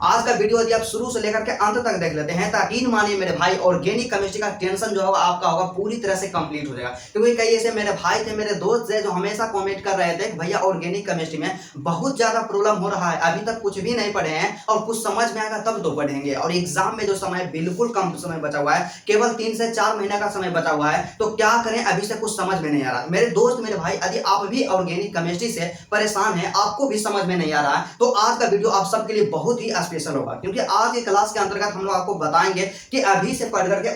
आज का वीडियो यदि आप शुरू से लेकर के अंत तक देख लेते हैं, यकीन मानिए मेरे भाई, ऑर्गेनिक केमिस्ट्री का टेंशन जो होगा आपका होगा पूरी तरह से कंप्लीट हो जाएगा। क्योंकि कई ऐसे मेरे भाई थे, मेरे दोस्त थे, जो हमेशा कमेंट कर रहे थे कि भैया ऑर्गेनिक केमिस्ट्री में बहुत ज्यादा प्रॉब्लम हो रहा है, अभी तक कुछ भी नहीं पढ़े हैं और कुछ समझ में आएगा तब तो पढ़ेंगे, और एग्जाम में जो समय बिल्कुल कम समय बचा हुआ है, केवल 3 से 4 महीने का समय बचा हुआ है, तो क्या करें, अभी से कुछ समझ में नहीं आ रहा। मेरे दोस्त मेरे भाई, यदि आप भी ऑर्गेनिक केमिस्ट्री से परेशान हैं, आपको भी समझ में नहीं आ रहा है, तो आज का वीडियो आप सबके लिए बहुत ही स्पेशल होगा। क्योंकि आज की क्लास के अंतर्गत हम लोग आपको बताएंगे कि अभी से पढ़ करके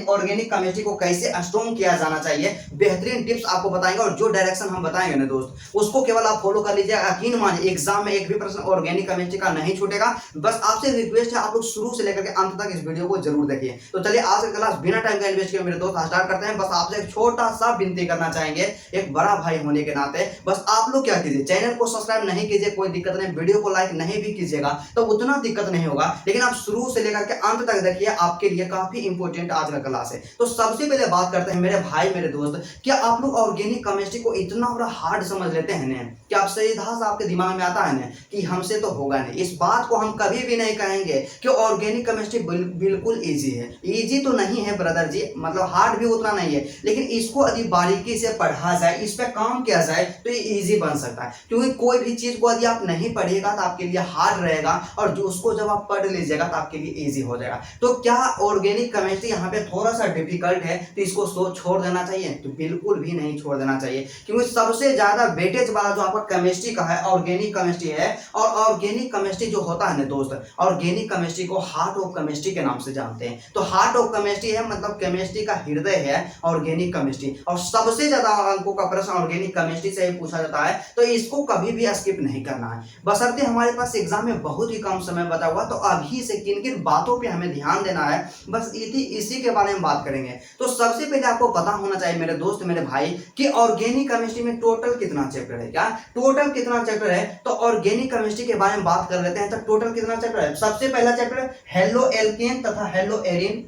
ऑर्गेनिक केमिस्ट्री को कैसे स्ट्रॉन्ग किया जाना चाहिए, बेहतरीन टिप्स आपको बताएंगे, और जो डायरेक्शन हम बताएंगे ना दोस्त, उसको केवल आप फॉलो कर लीजिए। यकीन मानिए एग्जाम में एक भी प्रश्न ऑर्गेनिक केमिस्ट्री का नहीं छूटेगा। बस आपसे रिक्वेस्ट है, आप लोग शुरू से लेकर के अंत तक इस वीडियो को जरूर देखिए। तो चलिए आज की क्लास बिना टाइम का इन्वेस्ट किए मेरे दोस्त स्टार्ट करते हैं। बस आपसे एक छोटा सा विनती करना चाहेंगे, एक बड़ा भाई होने के नाते, बस आप लोग क्या कीजिए, चैनल को सब्सक्राइब नहीं कीजिए, कोई दिक्कत नहीं, वीडियो को लाइक नहीं भी कीजिएगा तो उतना दिक्कत नहीं होगा, लेकिन आप शुरू से लेकर के अंत तक देखिए, आपके लिए काफी इंपॉर्टेंट आज का क्लास है। तो सबसे पहले बात करते हैं मेरे भाई मेरे दोस्त, क्या आप लोग ऑर्गेनिक केमिस्ट्री को इतना बड़ा हार्ड समझ लेते हैं ना, कि आप सीधा सा आपके दिमाग में आता है ना कि हमसे तो होगा नहीं। इस बात को हम कभी भी नहीं कहेंगे कि ऑर्गेनिक केमिस्ट्री बिल्कुल इजी है। इजी तो नहीं है ब्रदर जी, मतलब हार्ड भी उतना नहीं है, लेकिन इसको यदि बारीकी से पढ़ा जाए, इस पे काम किया जाए तो ये इजी बन सकता है। क्योंकि कोई भी चीज को यदि आप नहीं पढ़िएगा तो आपके लिए हार्ड रहेगा, और जो उसको जब आप पढ़ लीजिएगा तो आपके लिए इजी हो जाएगा। तो क्या ऑर्गेनिक केमिस्ट्री यहाँ पे थोड़ा सा डिफिकल्ट है तो इसको छोड़ देना चाहिए? तो बिल्कुल भी नहीं छोड़ देना चाहिए, क्योंकि सबसे ज्यादा वेटेज वाला जो आपका केमिस्ट्री का है ऑर्गेनिक केमिस्ट्री है। और ऑर्गेनिक केमिस्ट्री जो होता है ना दोस्त, ऑर्गेनिक केमिस्ट्री को हार्ट ऑफ केमिस्ट्री के नाम से जानते हैं। तो हार्ट ऑफ केमिस्ट्री है, मतलब केमिस्ट्री का हृदय है ऑर्गेनिक केमिस्ट्री, और सबसे ज्यादा अंकों का प्रश्न ऑर्गेनिक केमिस्ट्री से ही पूछा जाता है। तो इसको कभी भी स्किप नहीं करना है, बशर्ते हमारे पास एग्जाम में बहुत ही कम समय बचा हुआ। तो अभी से किन किन बातों पे हमें ध्यान देना है, बस इसी के बारे में बात करेंगे। तो सबसे पहले आपको पता होना चाहिए मेरे दोस्त मेरे भाई कि ऑर्गेनिक केमिस्ट्री में टोटल कितना चैप्टर है। क्या टोटल कितना चैप्टर है? तो ऑर्गेनिक केमिस्ट्री के बारे में बात कर लेते हैं। तो टोटल कितना चैप्टर है? सबसे पहला चैप्टर हेलो एल्केन तथा हेलो एरिन,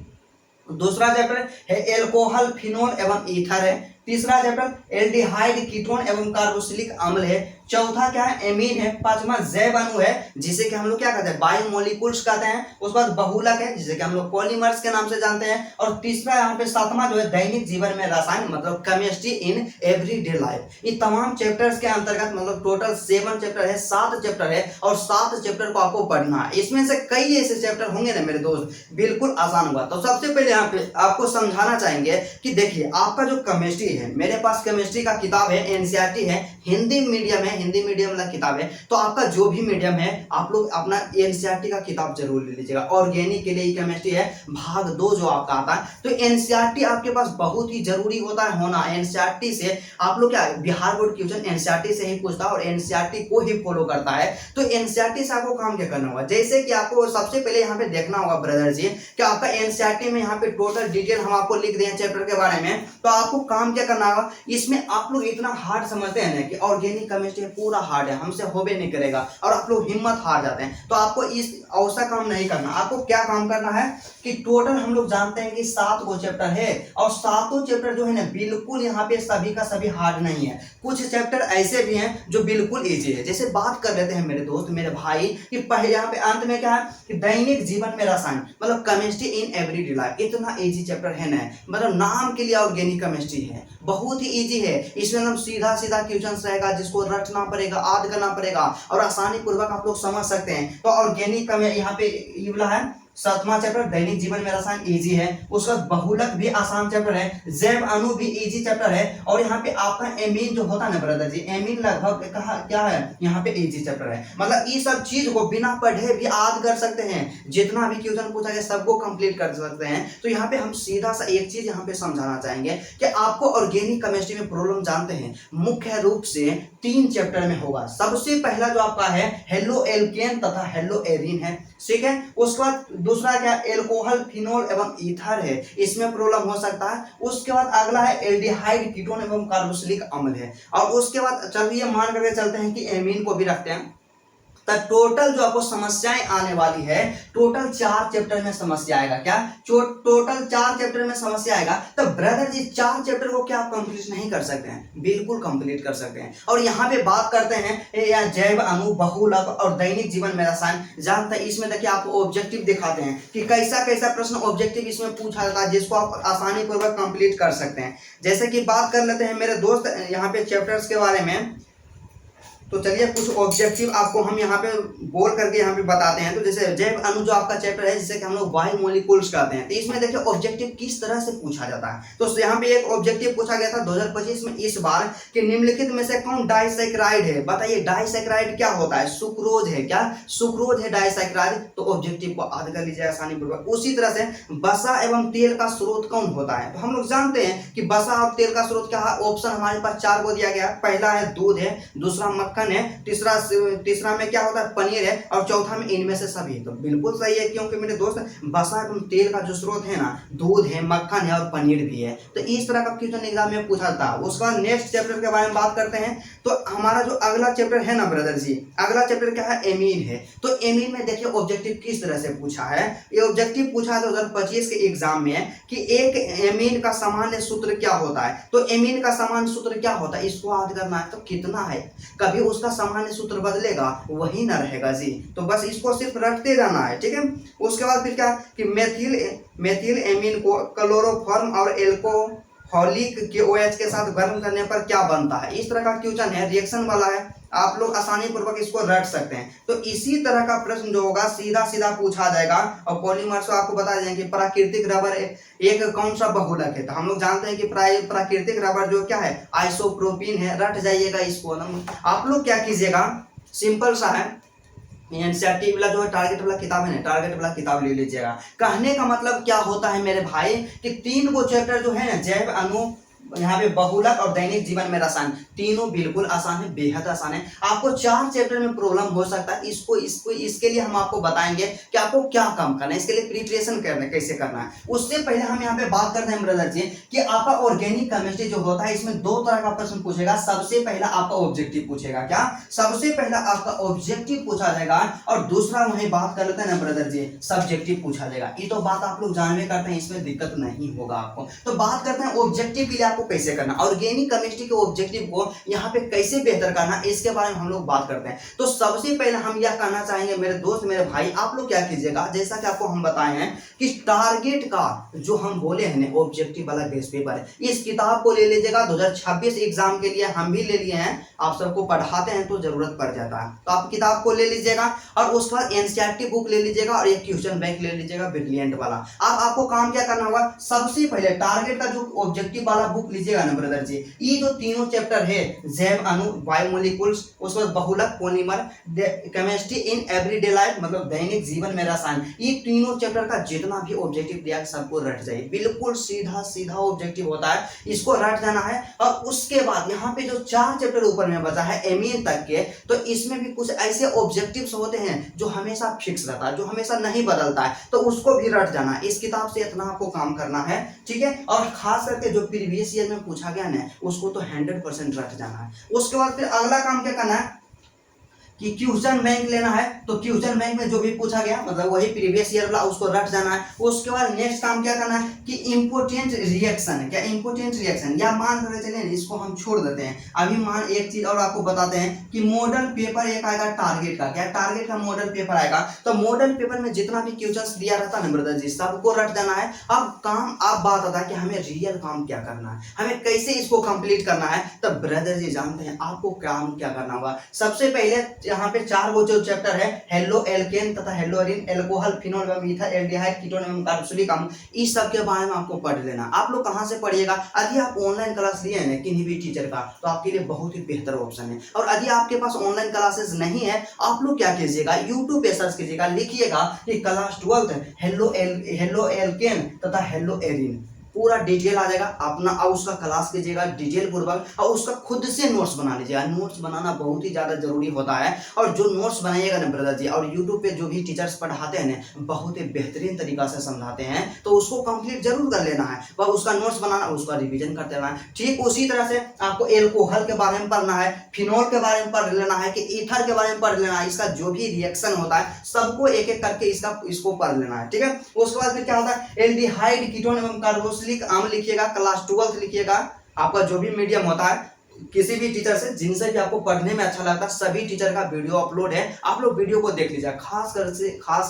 दूसरा चैप्टर है एल्कोहल फिनोल एवं ईथर है, तीसरा चैप्टर एल्डिहाइड कीटोन एवं कार्बोक्सिलिक अम्ल है, चौथा क्या है, एमीन है, पांचवा जैव अणु है जिसे कि हम लोग क्या कहते हैं, बायोमोलिक्यूल्स कहते हैं, उसके बाद बहुलक है जिसे कि हम लोग पॉलीमर्स के नाम से जानते हैं, और तीसरा यहाँ पे सातवां जो है दैनिक जीवन में रसायन, मतलब केमिस्ट्री इन एवरीडे लाइफ। ये तमाम चैप्टर्स के अंतर्गत मतलब टोटल 7 चैप्टर है, 7 चैप्टर है, और 7 चैप्टर को आपको पढ़ना है। इसमें से कई ऐसे चैप्टर होंगे ना मेरे दोस्त, बिल्कुल आसान होगा। तो सबसे पहले यहाँ पे आपको समझाना चाहेंगे कि देखिए आपका जो केमिस्ट्री है, मेरे पास केमिस्ट्री का किताब है, एनसीईआरटी है, हिंदी मीडियम है, हिंदी मीडियम वाला किताब है। तो आपका जो भी मीडियम है आप लोग अपना एनसीईआरटी का किताब जरूर ले लीजिएगा। ऑर्गेनिक के लिए केमिस्ट्री है भाग 2 जो आपका आता है, तो एनसीईआरटी आपके पास बहुत ही जरूरी होता है होना। एनसीईआरटी से आप लोग क्या, बिहार बोर्ड क्वेश्चन एनसीईआरटी से ही पूछता है और एनसीईआरटी को ही फॉलो करता है। तो एनसीईआरटी से आपको काम क्या करना होगा, जैसे कि आपको सबसे पहले यहाँ पे देखना होगा ब्रदर जी कि आपका एनसीईआरटी में यहाँ पे टोटल डिटेल हम आपको लिख दें चैप्टर के बारे में। तो आपको काम क्या करना होगा, इसमें आप लोग इतना हार्ड समझते हैं ना कि ऑर्गेनिक केमिस्ट्री पूरा हार्ड है, हमसे होबे नहीं करेगा, और आप लोग हिम्मत हार जाते हैं। तो आपको इस ऐसा काम नहीं करना। आपको क्या काम करना है कि टोटल हम लोग जानते हैं कि 7 गो चैप्टर है, और 7 चैप्टर जो है ना बिल्कुल यहाँ पे सभी का सभी हार्ड नहीं है। कुछ चैप्टर ऐसे भी हैं जो बिल्कुल इजी है। जैसे बात कर लेते हैं मेरे दोस्त मेरे भाई कि पहले यहाँ पे अंत में क्या है कि दैनिक जीवन में रसायन, मतलब केमिस्ट्री इन एवरीडे लाइफ, इतना इजी चैप्टर है ना, मतलब नाम के लिए ऑर्गेनिक केमिस्ट्री है, बहुत ही इजी है। इसमें हम सीधा सीधा क्वेश्चन रहेगा जिसको रटना पड़ेगा, याद करना पड़ेगा, और आसानी पूर्वक आप लोग समझ सकते हैं। तो ऑर्गेनिक का यहाँ पे ये वाला है 7वां चैप्टर दैनिक जीवन में रसायन, इजी है। उसके बाद बहुलक भी आसान चैप्टर है, जैव अणु भी इजी चैप्टर है, और यहाँ पे आपका एमीन जो होता है ना ब्रदर जी, एमीन लगभग क्या है यहाँ पे इजी चैप्टर है। मतलब ये सब चीज को बिना पढ़े भी याद कर सकते हैं, जितना भी क्वेश्चन पूछा गया सबको कंप्लीट कर सकते हैं। तो यहाँ पे हम सीधा सा एक चीज यहाँ पे समझाना चाहेंगे कि आपको ऑर्गेनिक केमिस्ट्री में प्रॉब्लम जानते हैं मुख्य रूप से 3 चैप्टर में होगा। सबसे पहला जो आपका है हेलो एल्केन तथा हेलो एरिन है, ठीक है। उसके बाद दूसरा क्या, एल्कोहल फिनोल एवं ईथर है, इसमें प्रॉब्लम हो सकता है। उसके बाद अगला है एल्डिहाइड कीटोन एवं कार्बोक्सिलिक अम्ल है, और उसके बाद चलिए मान करके चलते हैं कि एमीन को भी रखते हैं। तो टोटल जो आपको समस्याएं आने वाली है, टोटल 4 चैप्टर में समस्या आएगा। क्या टोटल 4 चैप्टर में समस्या आएगा। तो ब्रदर जी 4 चैप्टर को क्या आप कंप्लीट नहीं कर सकते हैं? बिल्कुल कंप्लीट कर सकते हैं। और यहाँ पे बात करते हैं या जैव अणु, बहुलक और दैनिक जीवन में रसायन, जानते हैं इसमें देखिए आपको ऑब्जेक्टिव दिखाते हैं कि कैसा कैसा प्रश्न ऑब्जेक्टिव इसमें पूछा जाता है, जिसको आप आसानी पूर्वक कंप्लीट कर सकते हैं। जैसे कि बात कर लेते हैं मेरे दोस्त यहाँ पे चैप्टर्स के बारे में। तो चलिए कुछ ऑब्जेक्टिव आपको हम यहाँ पे बोल करके यहाँ पे बताते हैं। तो जैसे जैव अणु जो आपका चैप्टर है, जिसे कि हम लोग बायोमोलिक्यूल्स कहते हैं, तो इसमें देखिए ऑब्जेक्टिव किस तरह से पूछा जाता है। तो यहाँ पे एक ऑब्जेक्टिव पूछा गया था 2025 में इस बार कि निम्नलिखित में से कौन डाइसैकेराइड है? बताइए डाइसैकेराइड क्या होता है? सुक्रोज है। क्या सुक्रोज है डाइसैकेराइड? तो ऑब्जेक्टिव को याद कर लीजिए आसानी पूर्वक। उसी तरह से वसा एवं तेल का स्रोत कौन होता है? तो हम लोग जानते हैं कि वसा और तेल का स्रोत क्या है। ऑप्शन हमारे पास 4 को दिया गया। पहला है दूध है, दूसरा मक्खन है, तीसरा में क्या होता है? पनीर है, और चौथा में इनमें से सभी। तो बिल्कुल सही है, क्योंकि मेरे दोस्त वसा एवं तेल का जो स्रोत है ना, दूध है, मक्खन है और पनीर भी है। तो इस तरह का क्वेश्चन एग्जाम में पूछा था। उसके बाद नेक्स्ट चैप्टर के बारे में बात करते हैं। तो हमारा जो अगला चैप्टर है ना ब्रदर जी, अगला चैप्टर क्या है? एमीन है। तो एमीन में देखिए ऑब्जेक्टिव किस तरह से पूछा है। ये ऑब्जेक्टिव पूछा 2025 के एग्जाम में कि एक एमीन का सामान्य सूत्र क्या होता है। तो एमीन का सामान्य सूत्र क्या होता है, इसको याद करना है। तो कितना है, कभी उसका सामान्य सूत्र बदलेगा वही ना रहेगा जी। तो बस इसको सिर्फ रटते जाना है, ठीक है। उसके बाद फिर क्या कि मेथिल एमीन को क्लोरोफॉर्म और एल्कोहलिक के OH के साथ गर्म करने पर क्या बनता है। इस तरह का क्वेश्चन है, रिएक्शन वाला है। आप लोग आसानी पूर्वक इसको रट सकते हैं। तो इसी तरह का प्रश्न जो होगा सीधा सीधा पूछा जाएगा। और पॉलीमर्स आपको बता दें कि प्राकृतिक रबर एक कौन सा बहुलक है। तो हम लोग जानते हैं कि प्राकृतिक रबर जो क्या है, आइसोप्रोपीन है। रट जाइएगा इसको ना। आप लोग क्या कीजिएगा, सिंपल सा है, एनसीईआरटी वाला जो है टारगेट वाला किताब है ना, टारगेट वाला किताब ले लीजिएगा। कहने का मतलब क्या होता है मेरे भाई कि 3 को चैप्टर जो है ना, जैव अणु, यहाँ पे बहुलक और दैनिक जीवन में रसायन, तीनों बिल्कुल आसान है, बेहद आसान है। आपको 4 चैप्टर में प्रॉब्लम हो सकता है। इसके लिए हम आपको बताएंगे कि आपको क्या काम करना है, इसके लिए प्रिपरेशन करना कैसे करना है। उससे पहले हम यहाँ पे बात करते हैं ब्रदर जी कि आपका ऑर्गेनिक केमिस्ट्री जो होता है, इसमें 2 तरह का प्रश्न पूछेगा। सबसे पहला आपका ऑब्जेक्टिव पूछेगा। क्या सबसे पहला आपका ऑब्जेक्टिव पूछा जाएगा, और दूसरा वही बात कर लेते हैं ना ब्रदर जी, सब्जेक्टिव पूछा जाएगा। ये तो बात आप लोग जानवे करते हैं, इसमें दिक्कत नहीं होगा आपको। तो बात करते हैं ऑब्जेक्टिव के लिए आपको कैसे करना, ऑर्गेनिक केमिस्ट्री के ऑब्जेक्टिव को यहाँ पे कैसे बेहतर करना, इसके बारे में हम लोग बात करते हैं। तो सबसे पहले हम यह कहना चाहेंगे मेरे दोस्त, मेरे भाई, आप लोग क्या कीजिएगा, जैसा कि आपको हम बताए हैं कि टारगेट का जो हम बोले हैं ऑब्जेक्टिव वाला बेस पेपर है, इस किताब को ले लीजिएगा। 2026 एग्जाम के लिए हम भी ले लिए हैं, आप सबको पढ़ाते हैं तो जरूरत पड़ जाता है। तो आप किताब को ले लीजिएगा, और उसके बाद एनसीईआरटी बुक ले लीजिएगा, और एक क्वेश्चन बैंक ले लीजिएगा ब्रिलियंट वाला। अब आपको काम क्या करना होगा, सबसे पहले टारगेट का जो ऑब्जेक्टिव वाला बुक लीजिएगा ना ब्रदर जी, ये जो तीनों चैप्टर है, जैव अणु, बायोमोलिक्यूल्स, उसके बाद बहुलक, polymer, chemistry in everyday life, मतलब दैनिक जीवन में रसायन, ये तीनों चैप्टर का जितना भी ऑब्जेक्टिव दिया है सबको रट जाइए। बिल्कुल सीधा सीधा ऑब्जेक्टिव होता है, इसको रट जाना है। और उसके बाद यहाँ पे जो 4 चैप्टर ऊपर में बचा है एमीन तक के, तो इसमें भी कुछ ऐसे ऑब्जेक्टिव्स होते हैं जो हमेशा फिक्स रहता है, जो हमेशा नहीं बदलता है, तो उसको भी रट जाना है। इस किताब से इतना आपको काम करना है, ठीक है। और खास करके जो प्रीवियस ईयर में पूछा गया ना, उसको तो 100% रट जाना है। उसके बाद फिर अगला काम क्या करना है कि क्वेश्चन बैंक लेना है। तो क्वेश्चन बैंक में जो भी पूछा गया, मतलब वही प्रीवियस ईयर वाला, उसको रट जाना है। उसके बाद नेक्स्ट काम क्या करना है कि इंपोर्टेंट रिएक्शन, क्या इंपोर्टेंट रिएक्शन, या मान कर चले इसको हम छोड़ देते हैं। अभी मान एक चीज और आपको बताते हैं कि मॉडल पेपर एक आएगा टारगेट का, क्या टारगेट का मॉडल पेपर आएगा। तो मॉडल पेपर में जितना भी क्वेश्चन दिया रहता है ना ब्रदर जी, सबको रट जाना है। अब काम अब बात आता है कि हमें रियल काम क्या करना है, हमें कैसे इसको कंप्लीट करना है। तो ब्रदर जी जानते हैं आपको काम क्या करना होगा। सबसे पहले यहाँ पे 4 वो जो चैप्टर है, हेलो एल्केन तथा हेलोरिन, एल्कोहल, फिनोल एवं ईथर, एल्डिहाइड, कीटोन एवं कार्बोक्सिलिक अम्ल, इस सब के बारे में आपको पढ़ लेना। आप लोग कहाँ से पढ़िएगा, यदि आप ऑनलाइन क्लास लिए हैं किन्हीं भी टीचर का, तो आपके लिए बहुत ही बेहतर ऑप्शन है। और यदि आपके पास ऑनलाइन क्लासेस नहीं है, आप लोग क्या कीजिएगा, यूट्यूब पे सर्च कीजिएगा, लिखिएगा कि क्लास 12 हेलो एल्केन तथा हेलो एरिन, पूरा डिटेल आ जाएगा अपना, और उसका क्लास कीजिएगा डिटेल पूर्वक, और उसका खुद से नोट्स बना लीजिएगा। नोट्स बनाना बहुत ही ज़्यादा जरूरी होता है, और जो नोट्स बनाइएगा ना ब्रदर जी, और यूट्यूब पे जो भी टीचर्स पढ़ाते हैं ना बहुत ही बेहतरीन तरीका से समझाते हैं, तो उसको कंप्लीट जरूर कर लेना है, वह उसका नोट्स बनाना, उसका रिवीजन करते रहना है। ठीक उसी तरह से आपको एल्कोहल के बारे में पढ़ना है, फिनॉल के बारे में पढ़ लेना है, कि ईथर के बारे में पढ़ लेना है, इसका जो भी रिएक्शन होता है सबको एक एक करके इसको पढ़ लेना है। ठीक है, उसके बाद फिर क्या होता है, एल्डिहाइड कीटोन एवं कार्बोक्सिलिक अम्ल लिखिएगा, क्लास 12 लिखिएगा, आपका जो भी मीडियम होता है, किसी भी टीचर से जिनसे भी आपको पढ़ने में अच्छा लगता है, सभी टीचर का वीडियो अपलोड है, आप लोग वीडियो को देख लीजिए। खास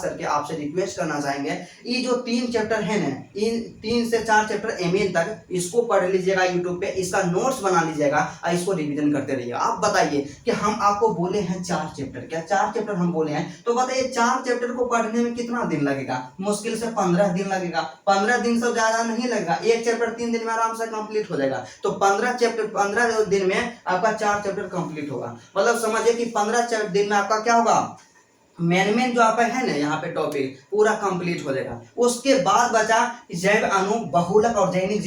करके आपसे रिक्वेस्ट करना चाहेंगे, ये जो 3 चैप्टर है ना, इन 3 से 4 चैप्टर एमएन तक इसको पढ़ लीजिएगा यूट्यूब पे, इसका नोट्स बना लीजिएगा और इसको रिवीजन करते रहिएगा। आप बताइए कि हम आपको बोले हैं 4 चैप्टर, क्या 4 चैप्टर हम बोले हैं, तो बताइए 4 चैप्टर को पढ़ने में कितना दिन लगेगा? मुश्किल से 15 दिन लगेगा। 15 दिन से ज्यादा नहीं लगेगा, एक चैप्टर 3 दिन में आराम से कंप्लीट हो जाएगा। तो 15 दिन में आपका 4 चैप्टर कंप्लीट होगा। मतलब समझिए कि 15 दिन में आपका क्या होगा, मेन जो आपका है ना यहाँ पे टॉपिक पूरा कंप्लीट हो जाएगा। उसके बाद बचा जैव अणु, बहुलक और दैनिक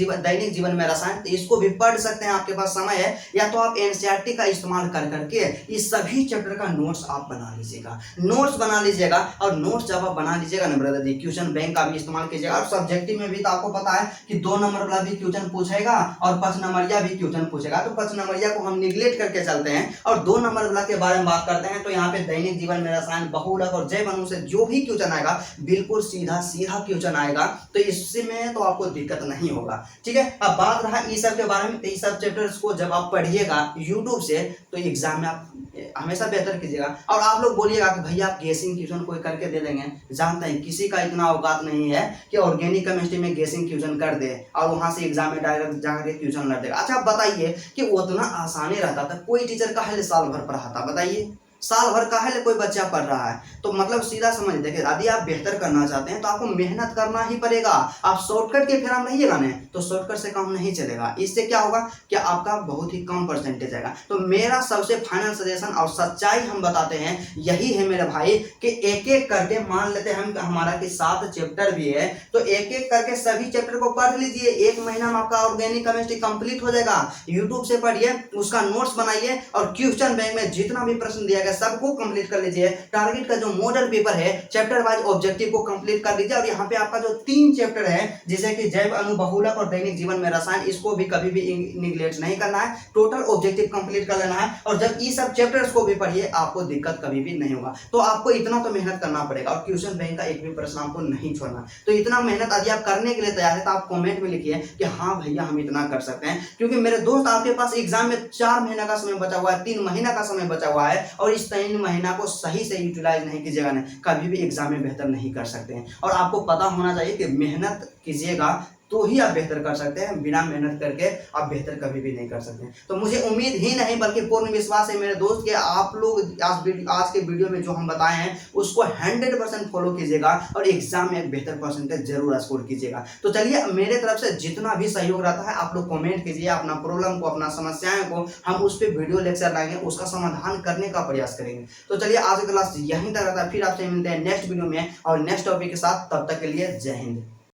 जीवन में रसायन, तो इसको भी पढ़ सकते हैं, आपके पास समय है, या तो आप एनसीईआरटी का इस्तेमाल कर करके इस सभी चैप्टर का नोट्स आप बना लीजिएगा। नोट्स बना लीजिएगा, और नोट्स जब आप बना लीजिएगा ना ब्रदर जी, क्वेश्चन बैंक का भी इस्तेमाल कीजिएगा। और सब्जेक्टिव में भी तो आपको पता है कि 2 नंबर वाला भी क्वेश्चन पूछेगा और 5 नंबरिया भी क्वेश्चन पूछेगा, तो 5 नंबरिया को हम निगलेक्ट करके चलते हैं और 2 नंबर वाला के बारे में बात करते हैं। तो यहाँ पे दैनिक जीवन में रसायन, बहुलक और जैव अणु से जो भी क्वेश्चन आएगा बिल्कुल सीधा क्वेश्चन आएगा, तो इसमें तो आपको दिक्कत नहीं होगा। ठीक है, अब बात रहा ई सब के बारे में, तो ई सब चैप्टर्स को जब आप पढ़िएगा यूट्यूब से, तो एग्जाम में आप हमेशा बेहतर कीजिएगा। और आप लोग बोलिएगा कि भैया आप गेसिंग क्वेश्चन कोई करके दे देंगे, जानते हैं किसी का इतना औकात नहीं है कि ऑर्गेनिक केमिस्ट्री में गेसिंग क्वेश्चन कर दे और वहां से एग्जाम में डायरेक्ट जाकर क्वेश्चन लड़ देगा। अच्छा आप बताइए कि उतना आसानी रहता था, कोई टीचर का हल साल भर पढ़ाता, बताइए साल भर का है कोई बच्चा पढ़ रहा है, तो मतलब सीधा समझ देखिए, यदि आप बेहतर करना चाहते हैं तो आपको मेहनत करना ही पड़ेगा। आप शॉर्टकट के फेरा में रहिएगा ना, तो शॉर्टकट से काम नहीं चलेगा। इससे क्या होगा कि आपका बहुत ही कम परसेंटेज आएगा। तो मेरा सबसे फाइनल सजेशन और सच्चाई हम बताते हैं यही है मेरे भाई, कि एक एक करके, मान लेते हैं हम हमारा कि 7 चैप्टर भी है, तो एक एक करके सभी चैप्टर को पढ़ लीजिए। 1 महीना में आपका ऑर्गेनिक केमिस्ट्री कंप्लीट हो जाएगा। यूट्यूब से पढ़िए, उसका नोट्स बनाइए, और क्वेश्चन बैंक में जितना भी प्रश्न दिया गया सबको कंप्लीट कर लीजिए। टारगेट का जो मॉडल पेपर है, चैप्टर वाइज ऑब्जेक्टिव को कंप्लीट कर लीजिए। और यहाँ पे आपका जो 3 चैप्टर है, जैसे कि जैव अणु, बहुलक और दैनिक जीवन में रसायन, इसको भी कभी भी निगलेक्ट नहीं करना है, टोटल ऑब्जेक्टिव कंप्लीट कर लेना है। और जब ये सब चैप्टर्स को भी पढ़िए, आपको दिक्कत कभी भी नहीं होगा। तो आपको इतना तो मेहनत करना पड़ेगा, और क्वेश्चन बैंक का एक भी प्रश्न आपको नहीं छोड़ना। तो इतना मेहनत यदि आप करने के लिए तैयार है, तो आप कॉमेंट में लिखिए कि हाँ भैया हम इतना कर सकते हैं। क्योंकि मेरे दोस्त, आपके पास एग्जाम में 4 महीना का समय बचा हुआ है, 3 महीना का समय बचा हुआ है, और इस 3 महीना को सही से यूटिलाइज नहीं कीजिएगा ना, कभी भी एग्जाम में बेहतर नहीं कर सकते हैं। और आपको पता होना चाहिए कि मेहनत कीजिएगा तो ही आप बेहतर कर सकते हैं, बिना मेहनत करके आप बेहतर कभी भी नहीं कर सकते हैं। तो मुझे उम्मीद ही नहीं बल्कि पूर्ण विश्वास है मेरे दोस्त के, आप लोग आज के वीडियो में जो हम बताए हैं उसको 100% फॉलो कीजिएगा, और एग्जाम में एक बेहतर परसेंटेज जरूर स्कोर कीजिएगा। तो चलिए, मेरे तरफ से जितना भी सहयोग रहता है आप लोग कॉमेंट कीजिए, अपना प्रॉब्लम को, अपना समस्याएं को, हम उस पर वीडियो लेक्चर लाएंगे, उसका समाधान करने का प्रयास करेंगे। तो चलिए, आज की क्लास यहीं तक रहता है, फिर आपसे मिलते हैं नेक्स्ट वीडियो में और नेक्स्ट टॉपिक के साथ। तब तक के लिए जय हिंद।